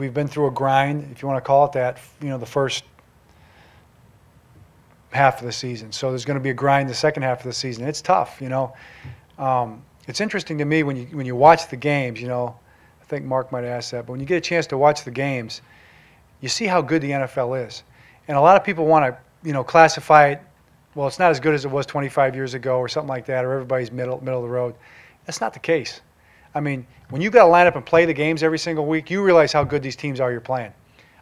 We've been through a grind, if you want to call it that, the first half of the season. So there's going to be a grind the second half of the season. It's tough, It's interesting to me when you watch the games, I think Mark might ask that, but when you get a chance to watch the games, you see how good the NFL is. And a lot of people want to, classify it, well, it's not as good as it was 25 years ago or something like that, or everybody's middle of the road. That's not the case. I mean, when you've got to line up and play the games every single week, you realize how good these teams are you're playing.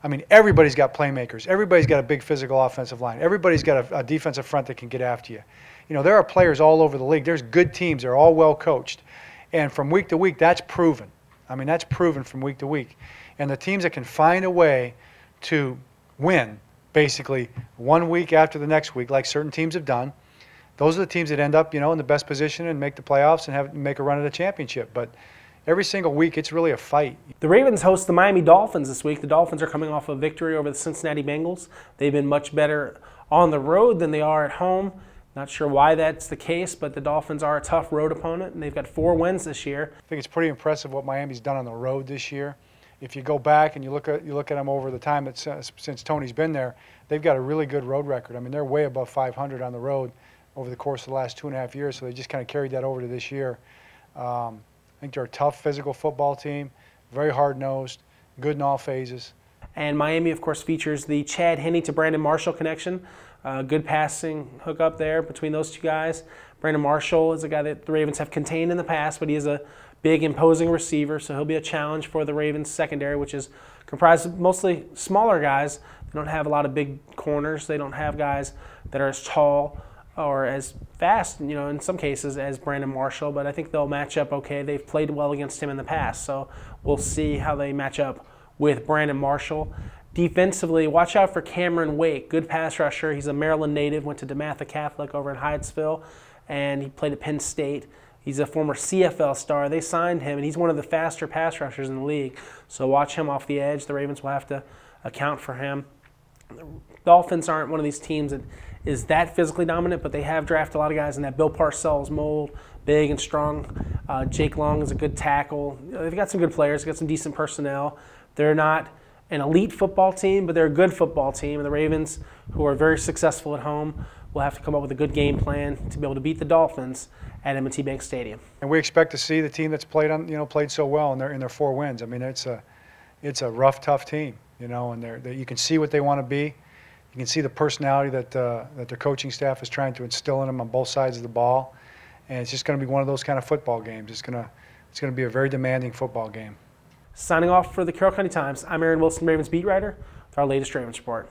I mean, everybody's got playmakers. Everybody's got a big physical offensive line. Everybody's got a defensive front that can get after you. There are players all over the league. There's good teams. They're all well coached. And from week to week, that's proven. I mean, that's proven from week to week. And the teams that can find a way to win, basically, 1 week after the next week, like certain teams have done, those are the teams that end up, in the best position and make the playoffs and make a run at a championship. But every single week, it's really a fight. The Ravens host the Miami Dolphins this week. The Dolphins are coming off a victory over the Cincinnati Bengals. They've been much better on the road than they are at home. Not sure why that's the case, but the Dolphins are a tough road opponent, and they've got 4 wins this year. I think it's pretty impressive what Miami's done on the road this year. If you go back and you look at them over the time since Tony's been there, they've got a really good road record. I mean, they're way above 500 on the road over the course of the last 2.5 years, so they just kind of carried that over to this year. I think they're a tough physical football team, very hard-nosed, good in all phases. And Miami, of course, features the Chad Henne to Brandon Marshall connection. Good passing hookup there between those two guys. Brandon Marshall is a guy that the Ravens have contained in the past, but he is a big, imposing receiver, so he'll be a challenge for the Ravens secondary, which is comprised of mostly smaller guys. They don't have a lot of big corners. They don't have guys that are as tall or as fast, in some cases, as Brandon Marshall, but I think they'll match up okay. They've played well against him in the past, so we'll see how they match up with Brandon Marshall. Defensively, watch out for Cameron Wake, good pass rusher. He's a Maryland native, went to DeMatha Catholic over in Hyattsville, and he played at Penn State. He's a former CFL star. They signed him, and he's one of the faster pass rushers in the league. So watch him off the edge. The Ravens will have to account for him. The Dolphins aren't one of these teams that is that physically dominant, but they have drafted a lot of guys in that Bill Parcells mold, big and strong. Jake Long is a good tackle. They've got some good players. They've got some decent personnel. They're not an elite football team, but they're a good football team. And the Ravens, who are very successful at home, will have to come up with a good game plan to be able to beat the Dolphins at M&T Bank Stadium. And we expect to see the team that's played so well in their 4 wins. I mean, it's a rough, tough team, and you can see what they want to be. You can see the personality that their coaching staff is trying to instill in them on both sides of the ball, and it's just going to be one of those kind of football games. It's going to be a very demanding football game. Signing off for the Carroll County Times, I'm Aaron Wilson, Ravens beat writer, with our latest Ravens report.